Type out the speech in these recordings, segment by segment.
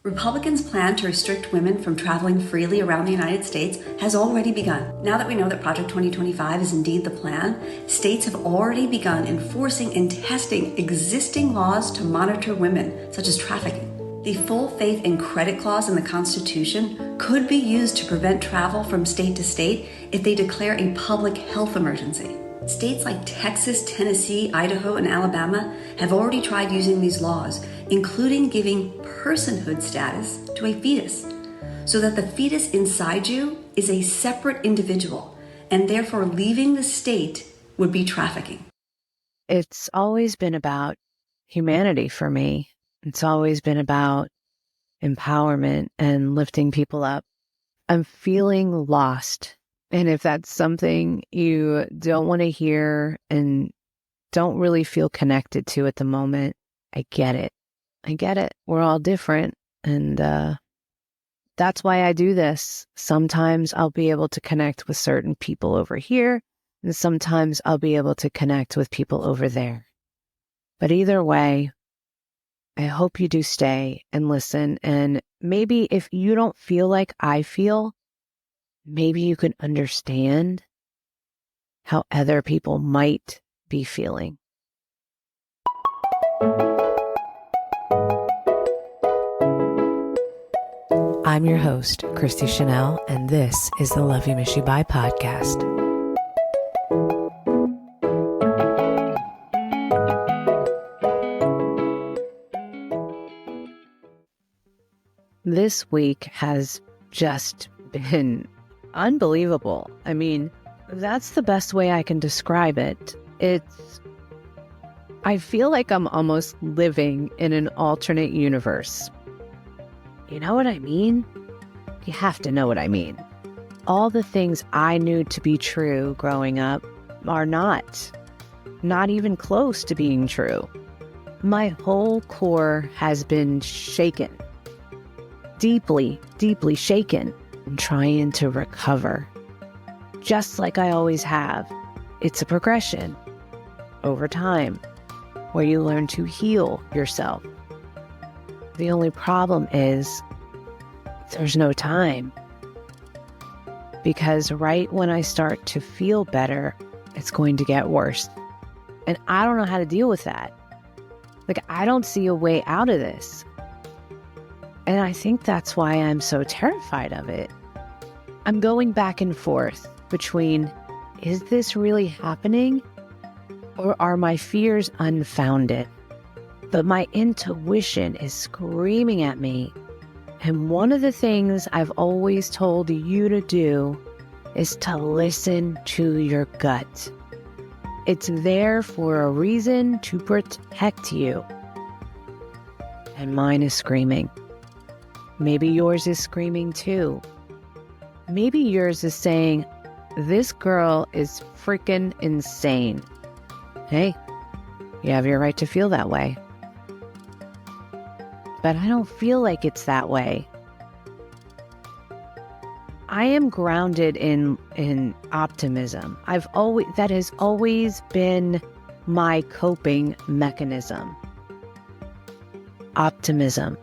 Republicans' plan to restrict women from traveling freely around the United States has already begun. Now that we know that Project 2025 is indeed the plan, states have already begun enforcing and testing existing laws to monitor women, such as trafficking. The full faith and credit clause in the Constitution could be used to prevent travel from state to state if they declare a public health emergency. States like Texas, Tennessee, Idaho, and Alabama have already tried using these laws, including giving personhood status to a fetus, so that the fetus inside you is a separate individual, and therefore leaving the state would be trafficking. It's always been about humanity for me. It's always been about empowerment and lifting people up. I'm feeling lost. And if that's something you don't want to hear and don't really feel connected to at the moment, I get it. I get it. We're all different. And that's why I do this. Sometimes I'll be able to connect with certain people over here, and sometimes I'll be able to connect with people over there. But either way, I hope you do stay and listen. And maybe if you don't feel like I feel, maybe you can understand how other people might be feeling. I'm your host, Christi Chanelle, and this is the Love You Miss You Bye podcast. This week has just been unbelievable. I mean, that's the best way I can describe it. I feel like I'm almost living in an alternate universe. You know what I mean? You have to know what I mean. All the things I knew to be true growing up are not even close to being true. My whole core has been shaken. Deeply, deeply shaken. I'm trying to recover, just like I always have. It's a progression over time where you learn to heal yourself. The only problem is there's no time, because right when I start to feel better, it's going to get worse. And I don't know how to deal with that. Like, I don't see a way out of this. And I think that's why I'm so terrified of it. I'm going back and forth between, is this really happening? Or are my fears unfounded? But my intuition is screaming at me. And one of the things I've always told you to do is to listen to your gut. It's there for a reason, to protect you. And mine is screaming. Maybe yours is screaming too. Maybe yours is saying, this girl is freaking insane. Hey, you have your right to feel that way. But I don't feel like it's that way. I am grounded in optimism. That has always been my coping mechanism. Optimism.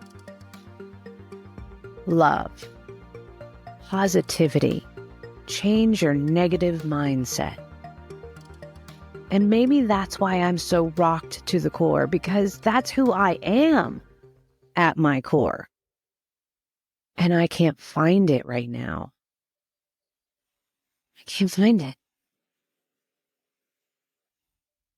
Love. Positivity. Change your negative mindset. And maybe that's why I'm so rocked to the core, because that's who I am at my core. And I can't find it right now. I can't find it.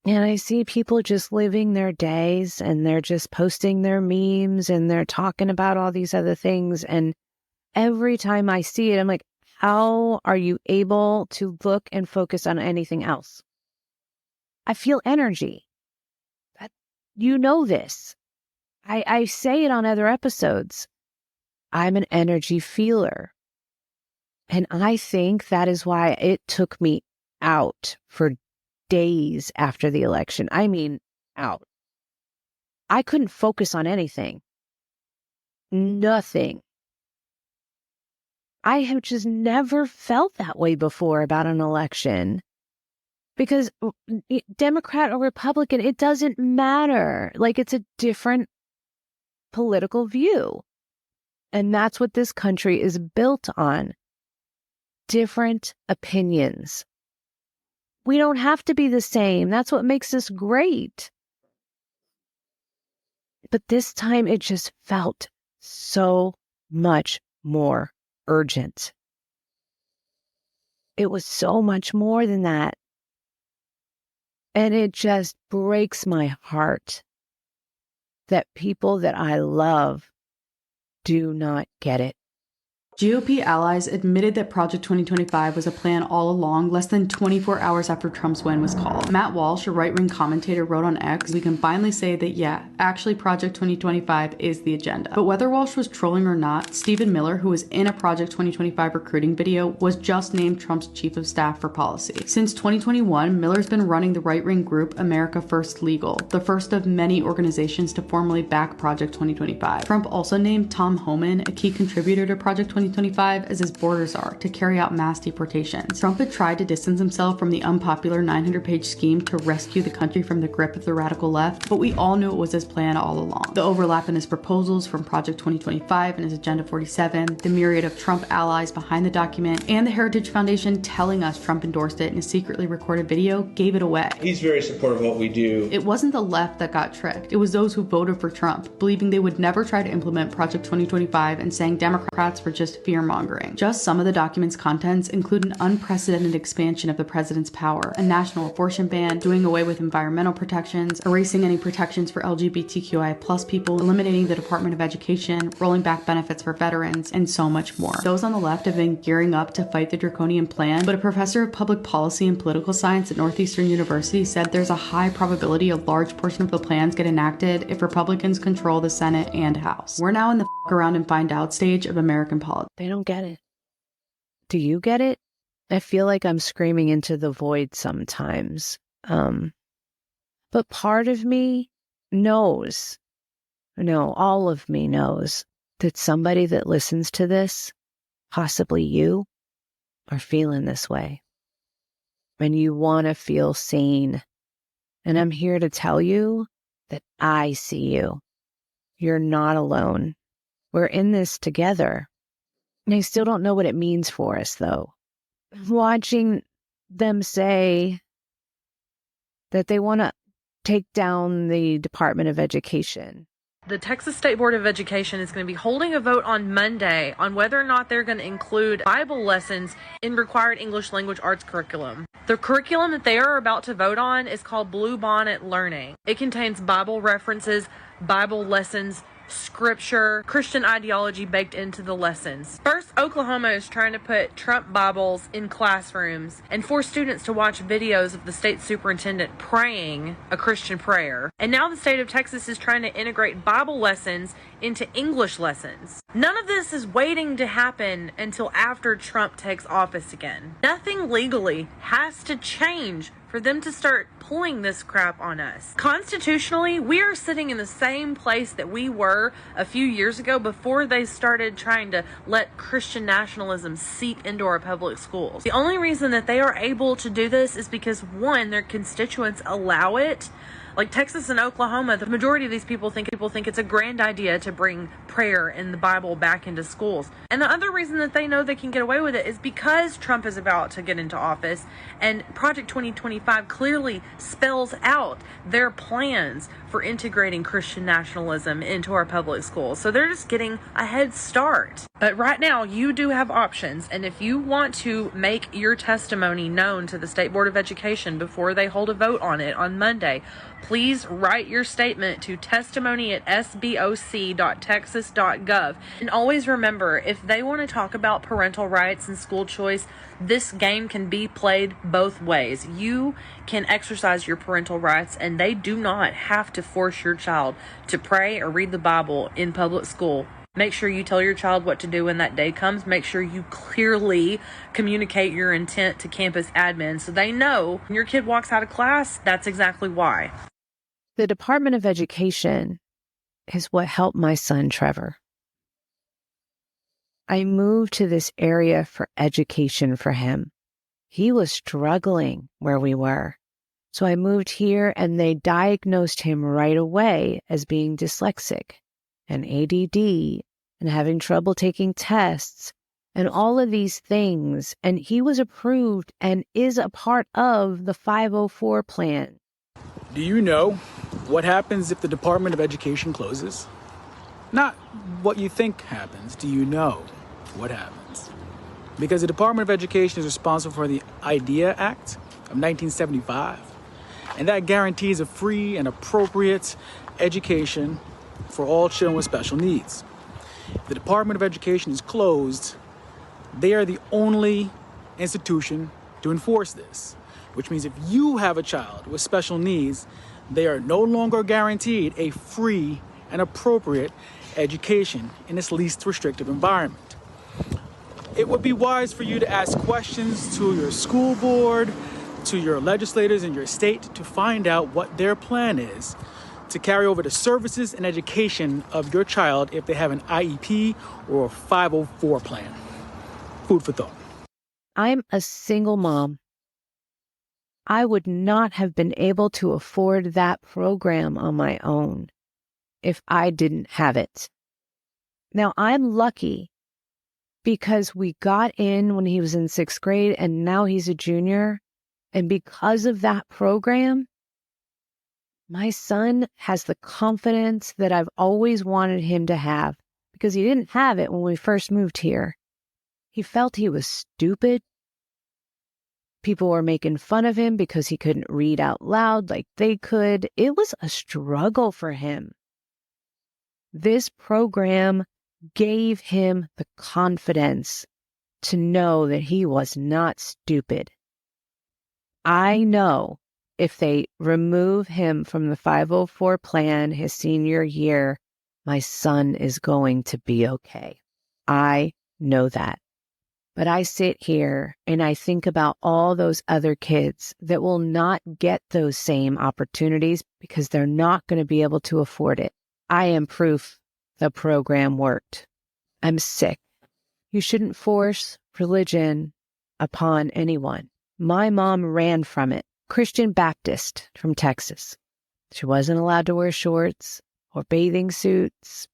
And I see people just living their days, and they're just posting their memes, and they're talking about all these other things. And every time I see it, I'm like, how are you able to look and focus on anything else? I feel energy. You know this. I say it on other episodes. I'm an energy feeler. And I think that is why it took me out for days after the election. I mean, out. I couldn't focus on anything. Nothing. I have just never felt that way before about an election. Because Democrat or Republican, it doesn't matter. Like, it's a different political view. And that's what this country is built on. Different opinions. We don't have to be the same. That's what makes us great. But this time it just felt so much more urgent. It was so much more than that. And it just breaks my heart that people that I love do not get it. GOP allies admitted that Project 2025 was a plan all along, less than 24 hours after Trump's win was called. Matt Walsh, a right-wing commentator, wrote on X, "We can finally say that, yeah, actually Project 2025 is the agenda." But whether Walsh was trolling or not, Stephen Miller, who was in a Project 2025 recruiting video, was just named Trump's chief of staff for policy. Since 2021, Miller's been running the right-wing group America First Legal, the first of many organizations to formally back Project 2025. Trump also named Tom Homan, a key contributor to Project 2025, as his border czar, to carry out mass deportations. Trump had tried to distance himself from the unpopular 900-page scheme to rescue the country from the grip of the radical left, but we all knew it was his plan all along. The overlap in his proposals from Project 2025 and his Agenda 47, the myriad of Trump allies behind the document, and the Heritage Foundation telling us Trump endorsed it in a secretly recorded video gave it away. He's very supportive of what we do. It wasn't the left that got tricked. It was those who voted for Trump, believing they would never try to implement Project 2025 and saying Democrats were just fear-mongering. Just some of the document's contents include an unprecedented expansion of the president's power, a national abortion ban, doing away with environmental protections, erasing any protections for LGBTQI plus people, eliminating the Department of Education, rolling back benefits for veterans, and so much more. Those on the left have been gearing up to fight the draconian plan, but a professor of public policy and political science at Northeastern University said there's a high probability a large portion of the plans get enacted if Republicans control the Senate and House. We're now in the f*** around and find out stage of American politics. They don't get it. Do you get it? I feel like I'm screaming into the void sometimes. But part of me knows, no, all of me knows that somebody that listens to this, possibly you, are feeling this way. And you want to feel sane. And I'm here to tell you that I see you. You're not alone. We're in this together. And I still don't know what it means for us, though. Watching them say that they want to take down the Department of Education. The Texas State Board of Education is going to be holding a vote on Monday on whether or not they're going to include Bible lessons in required English language arts curriculum. The curriculum that they are about to vote on is called Blue Bonnet Learning. It contains Bible references, Bible lessons, scripture, Christian ideology baked into the lessons. First, Oklahoma is trying to put Trump Bibles in classrooms and force students to watch videos of the state superintendent praying a Christian prayer. And now the state of Texas is trying to integrate Bible lessons into English lessons. None of this is waiting to happen until after Trump takes office again. Nothing legally has to change for them to start pulling this crap on us. Constitutionally, we are sitting in the same place that we were a few years ago before they started trying to let Christian nationalism seep into our public schools. The only reason that they are able to do this is because, one, their constituents allow it. Like Texas and Oklahoma, the majority of these people think it's a grand idea to bring prayer and the Bible back into schools. And the other reason that they know they can get away with it is because Trump is about to get into office, and Project 2025 clearly spells out their plans for integrating Christian nationalism into our public schools. So they're just getting a head start. But right now, you do have options. And if you want to make your testimony known to the State Board of Education before they hold a vote on it on Monday, please write your statement to testimony@sboc.texas.gov. And always remember, if they want to talk about parental rights and school choice, this game can be played both ways. You can exercise your parental rights, and they do not have to force your child to pray or read the Bible in public school. Make sure you tell your child what to do when that day comes. Make sure you clearly communicate your intent to campus admin so they know when your kid walks out of class, that's exactly why. The Department of Education is what helped my son, Trevor. I moved to this area for education for him. He was struggling where we were. So I moved here, and they diagnosed him right away as being dyslexic and ADD and having trouble taking tests and all of these things. And he was approved and is a part of the 504 plan. Do you know what happens if the Department of Education closes? Not what you think happens. Do you know what happens? Because the Department of Education is responsible for the IDEA Act of 1975, and that guarantees a free and appropriate education for all children with special needs. If the Department of Education is closed, they are the only institution to enforce this, which means if you have a child with special needs, they are no longer guaranteed a free and appropriate education in its least restrictive environment. It would be wise for you to ask questions to your school board, to your legislators in your state, to find out what their plan is to carry over the services and education of your child if they have an IEP or a 504 plan. Food for thought. I'm a single mom. I would not have been able to afford that program on my own if I didn't have it. Now, I'm lucky because we got in when he was in 6th grade and now he's a junior. And because of that program, my son has the confidence that I've always wanted him to have, because he didn't have it when we first moved here. He felt he was stupid. People were making fun of him because he couldn't read out loud like they could. It was a struggle for him. This program gave him the confidence to know that he was not stupid. I know if they remove him from the 504 plan his senior year, my son is going to be okay. I know that. But I sit here and I think about all those other kids that will not get those same opportunities because they're not going to be able to afford it. I am proof the program worked. I'm sick. You shouldn't force religion upon anyone. My mom ran from it. Christian Baptist from Texas. She wasn't allowed to wear shorts or bathing suits.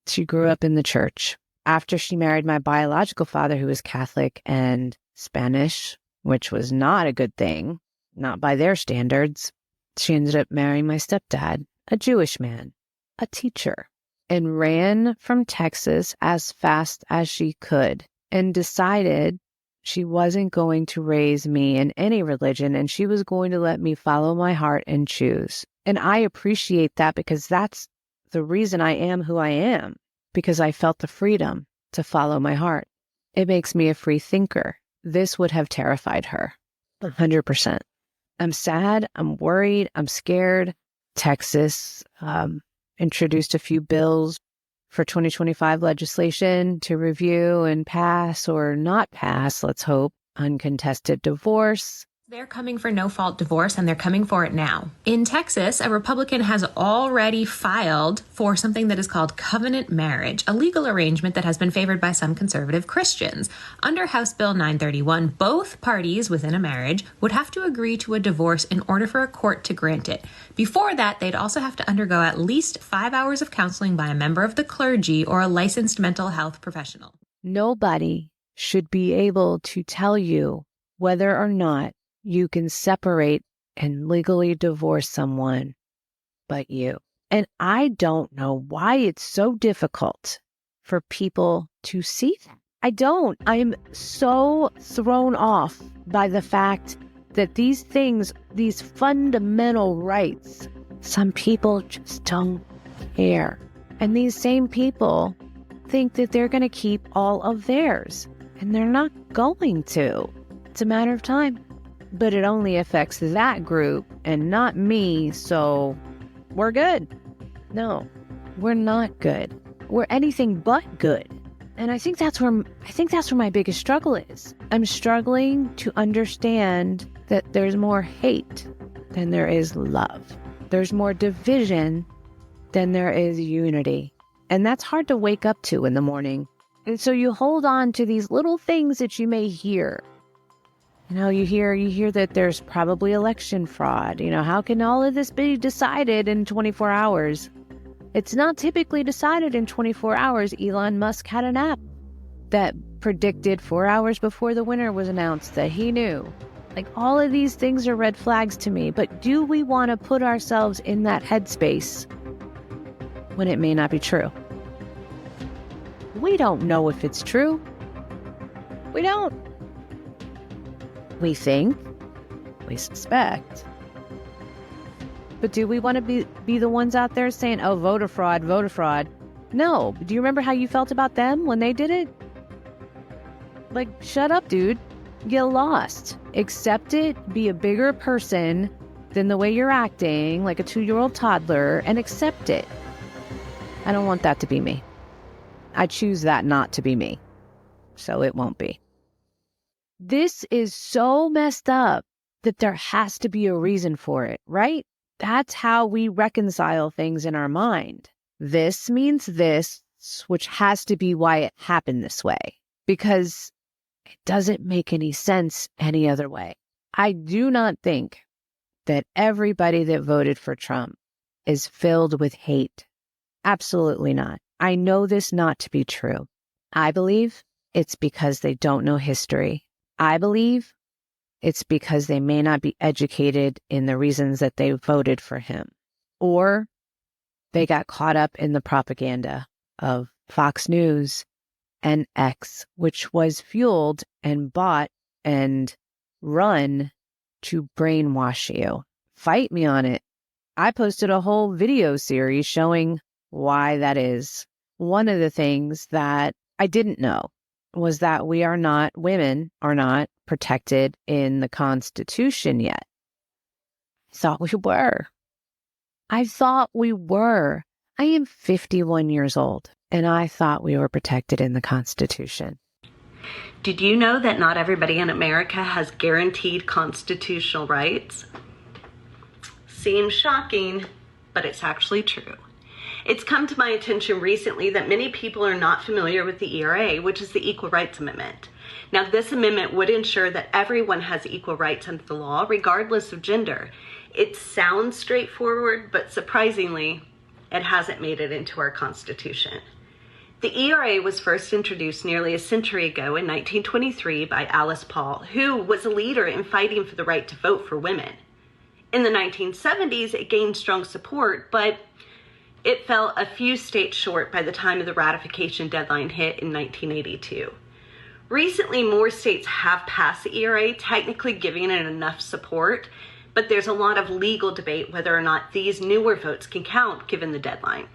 She grew up in the church. After she married my biological father, who was Catholic and Spanish, which was not a good thing, not by their standards, she ended up marrying my stepdad, a Jewish man, a teacher, and ran from Texas as fast as she could and decided she wasn't going to raise me in any religion and she was going to let me follow my heart and choose. And I appreciate that because that's the reason I am who I am, because I felt the freedom to follow my heart. It makes me a free thinker. This would have terrified her 100%. I'm sad. I'm worried. I'm scared. Texas introduced a few bills for 2025 legislation to review and pass or not pass, let's hope, uncontested divorce. They're coming for no-fault divorce, and they're coming for it now. In Texas, a Republican has already filed for something that is called covenant marriage, a legal arrangement that has been favored by some conservative Christians. Under House Bill 931, both parties within a marriage would have to agree to a divorce in order for a court to grant it. Before that, they'd also have to undergo at least 5 hours of counseling by a member of the clergy or a licensed mental health professional. Nobody should be able to tell you whether or not you can separate and legally divorce someone but you. And I don't know why it's so difficult for people to see that. I don't. I'm so thrown off by the fact that these things, these fundamental rights, some people just don't care. And these same people think that they're going to keep all of theirs, and they're not going to. It's a matter of time. But it only affects that group and not me, so we're good. No, we're not good. We're anything but good. And I think that's where my biggest struggle is. I'm struggling to understand that there's more hate than there is love. There's more division than there is unity. And that's hard to wake up to in the morning. And so you hold on to these little things that you may hear. You know, you hear that there's probably election fraud. You know, how can all of this be decided in 24 hours? It's not typically decided in 24 hours. Elon Musk had an app that predicted 4 hours before the winner was announced that he knew. Like, all of these things are red flags to me, but do we want to put ourselves in that headspace when it may not be true? We don't know if it's true. We don't. We think, we suspect. But do we want to be the ones out there saying, oh, voter fraud, voter fraud? No. Do you remember how you felt about them when they did it? Like, shut up, dude. Get lost. Accept it. Be a bigger person than the way you're acting, like a 2-year-old toddler, and accept it. I don't want that to be me. I choose that not to be me. So it won't be. This is so messed up that there has to be a reason for it, right? That's how we reconcile things in our mind. This means this, which has to be why it happened this way, because it doesn't make any sense any other way. I do not think that everybody that voted for Trump is filled with hate. Absolutely not. I know this not to be true. I believe it's because they don't know history. I believe it's because they may not be educated in the reasons that they voted for him, or they got caught up in the propaganda of Fox News and X, which was fueled and bought and run to brainwash you. Fight me on it. I posted a whole video series showing why that is. One of the things that I didn't know was that women are not protected in the Constitution yet. I thought we were. I am 51 years old, and I thought we were protected in the Constitution. Did you know that not everybody in America has guaranteed constitutional rights? Seems shocking, but it's actually true. It's come to my attention recently that many people are not familiar with the ERA, which is the Equal Rights Amendment. Now, this amendment would ensure that everyone has equal rights under the law, regardless of gender. It sounds straightforward, but surprisingly, it hasn't made it into our Constitution. The ERA was first introduced nearly a century ago in 1923 by Alice Paul, who was a leader in fighting for the right to vote for women. In the 1970s, it gained strong support, but it fell a few states short by the time of the ratification deadline hit in 1982. Recently, more states have passed the ERA, technically giving it enough support, but there's a lot of legal debate whether or not these newer votes can count given the deadline.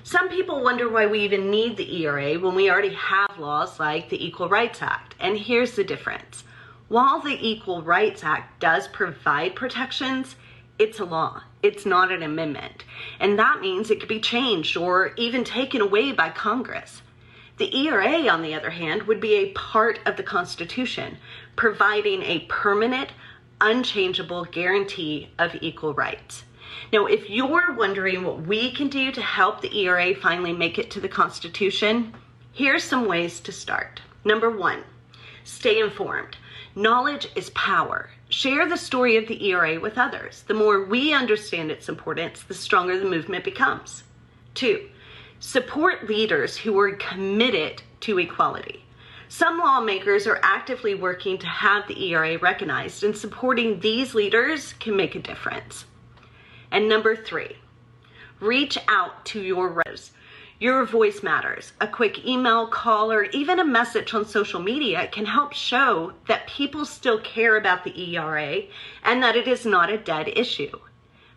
Some people wonder why we even need the ERA when we already have laws like the Equal Rights Act, and here's the difference. While the Equal Rights Act does provide protections, it's a law. It's not an amendment. And that means it could be changed or even taken away by Congress. The ERA, on the other hand, would be a part of the Constitution, providing a permanent, unchangeable guarantee of equal rights. Now, if you're wondering what we can do to help the ERA finally make it to the Constitution, here's some ways to start. Number 1, stay informed. Knowledge is power. Share the story of the ERA with others. The more we understand its importance, the stronger the movement becomes. 2, support leaders who are committed to equality. Some lawmakers are actively working to have the ERA recognized, and supporting these leaders can make a difference. And number 3, reach out to your reps. Your voice matters. A quick email, call, or even a message on social media can help show that people still care about the ERA and that it is not a dead issue.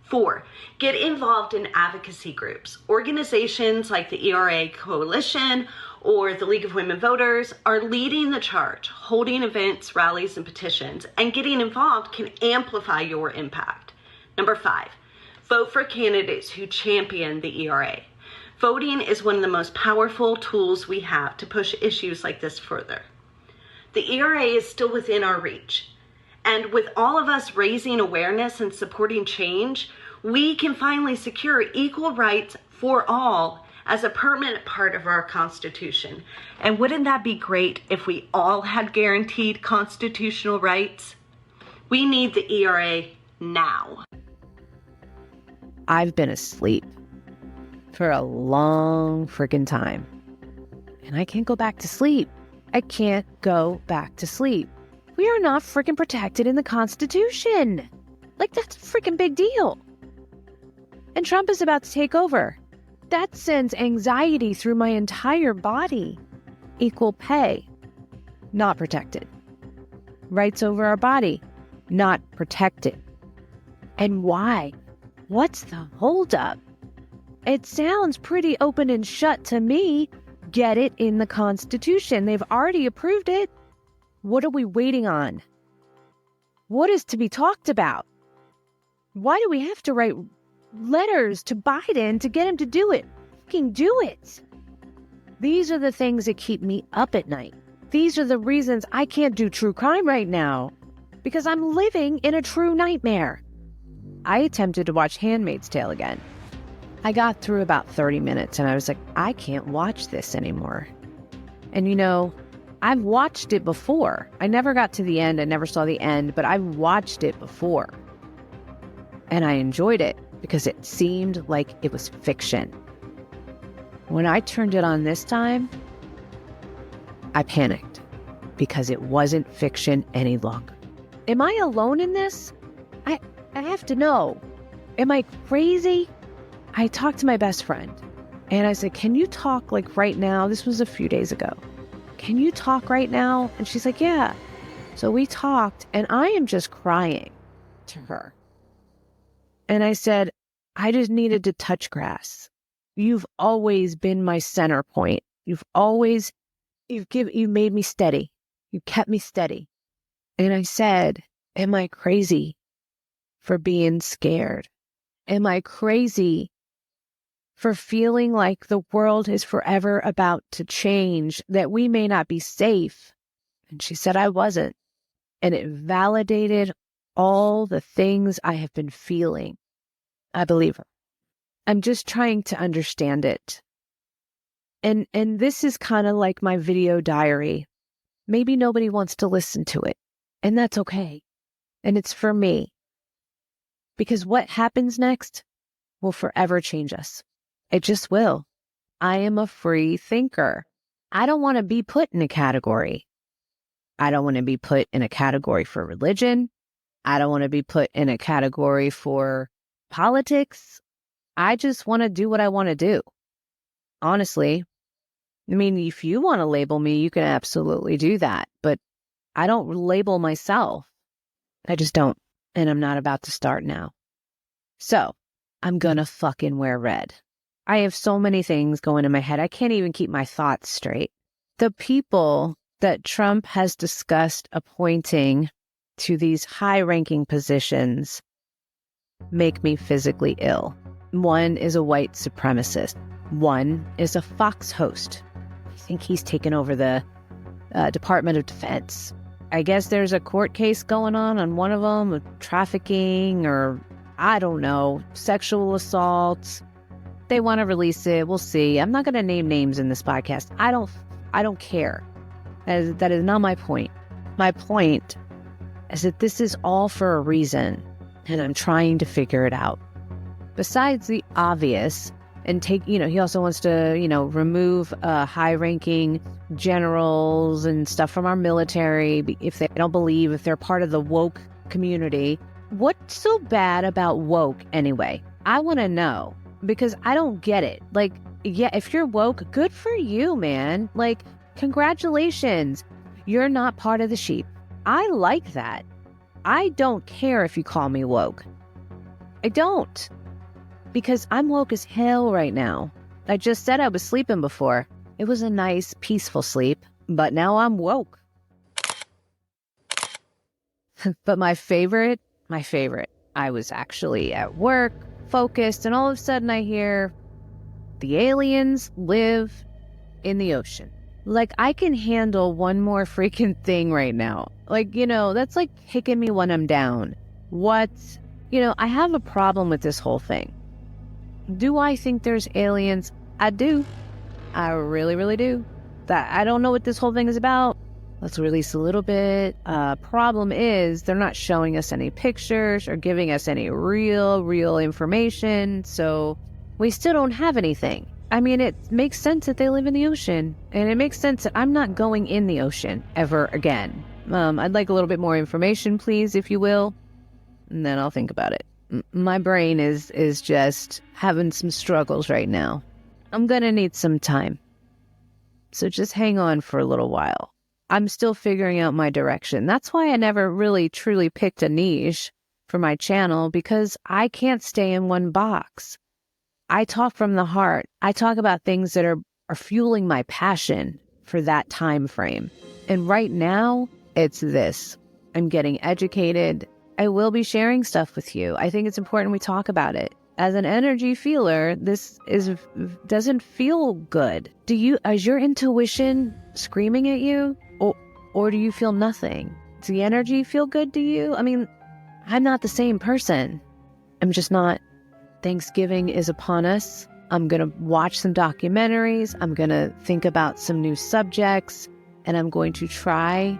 4, get involved in advocacy groups. Organizations like the ERA Coalition or the League of Women Voters are leading the charge, holding events, rallies, and petitions, and getting involved can amplify your impact. Number 5, vote for candidates who champion the ERA. Voting is one of the most powerful tools we have to push issues like this further. The ERA is still within our reach, and with all of us raising awareness and supporting change, we can finally secure equal rights for all as a permanent part of our Constitution. And wouldn't that be great if we all had guaranteed constitutional rights? We need the ERA now. I've been asleep. for a long freaking time. And I can't go back to sleep. I can't go back to sleep. We are not freaking protected in the Constitution. Like, that's a freaking big deal. And Trump is about to take over. That sends anxiety through my entire body. Equal pay, not protected. Rights over our body, not protected. And why? What's the holdup? It sounds pretty open and shut to me. Get it in the Constitution. They've already approved it. What are we waiting on? What is to be talked about? Why do we have to write letters to Biden to get him to do it? Fucking do it. These are the things that keep me up at night. These are the reasons I can't do true crime right now, because I'm living in a true nightmare. I attempted to watch Handmaid's Tale again. I got through about 30 minutes and I was like, I can't watch this anymore. And you know, I've watched it before. I never got to the end. I never saw the end, but I've watched it before. And I enjoyed it because it seemed like it was fiction. When I turned it on this time, I panicked because it wasn't fiction any longer. Am I alone in this? I have to know. Am I crazy? I talked to my best friend and I said, can you talk like right now? This was a few days ago. Can you talk right now? And she's like, yeah. So we talked and I am just crying to her. And I said, I just needed to touch grass. You've always been my center point. You've made me steady. You kept me steady. And I said, am I crazy for being scared? Am I crazy for feeling like the world is forever about to change, that we may not be safe? And she said I wasn't. And it validated all the things I have been feeling. I believe her. I'm just trying to understand it. And this is kind of like my video diary. Maybe nobody wants to listen to it, and that's okay. And it's for me. Because what happens next will forever change us. It just will. I am a free thinker. I don't want to be put in a category. I don't want to be put in a category for religion. I don't want to be put in a category for politics. I just want to do what I want to do. Honestly, I mean, if you want to label me, you can absolutely do that. But I don't label myself. I just don't. And I'm not about to start now. So I'm going to fucking wear red. I have so many things going in my head. I can't even keep my thoughts straight. The people that Trump has discussed appointing to these high-ranking positions make me physically ill. One is a white supremacist. One is a Fox host. I think he's taken over the Department of Defense. I guess there's a court case going on one of them with trafficking or, I don't know, sexual assaults. They want to release it. We'll see. I'm not going to name names in this podcast. I don't care. That is not my point. My point is that this is all for a reason, and I'm trying to figure it out. Besides the obvious, and he also wants to, remove high-ranking generals and stuff from our military if they don't believe, if they're part of the woke community. What's so bad about woke anyway? I want to know, because I don't get it. Like, yeah, if you're woke, good for you, man. Like, congratulations. You're not part of the sheep. I like that. I don't care if you call me woke. I don't. Because I'm woke as hell right now. I just said I was sleeping before. It was a nice, peaceful sleep, but now I'm woke. But my favorite, I was actually at work, focused, and all of a sudden I hear the aliens live in the ocean. Like, I can handle one more freaking thing right now. Like, that's like kicking me when I'm down. I have a problem with this whole thing. Do I think there's aliens? I do. I really, really do. I don't know what this whole thing is about. Let's release a little bit. Problem is, they're not showing us any pictures or giving us any real information. So We still don't have anything. I mean, it makes sense that they live in the ocean, and it makes sense that I'm not going in the ocean ever again. I'd like a little bit more information, please, if you will, and then I'll think about it. My brain is just having some struggles right now. I'm gonna need some time. So just hang on for a little while. I'm still figuring out my direction. That's why I never really truly picked a niche for my channel, because I can't stay in one box. I talk from the heart. I talk about things that are fueling my passion for that time frame. And right now, it's this. I'm getting educated. I will be sharing stuff with you. I think it's important we talk about it. As an energy feeler, this doesn't feel good. Is your intuition screaming at you? Or do you feel nothing? Does the energy feel good to you? I mean, I'm not the same person. I'm just not. Thanksgiving is upon us. I'm going to watch some documentaries. I'm going to think about some new subjects. And I'm going to try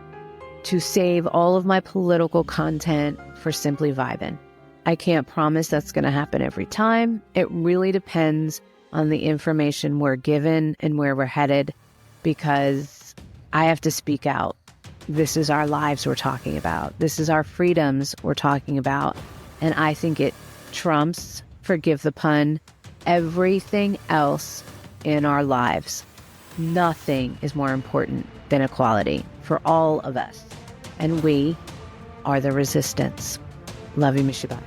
to save all of my political content for Simply Vibin'. I can't promise that's going to happen every time. It really depends on the information we're given and where we're headed, because I have to speak out. This is our lives we're talking about. This is our freedoms we're talking about. And I think it trumps, forgive the pun, everything else in our lives. Nothing is more important than equality for all of us. And we are the resistance. Love you, Mishibai.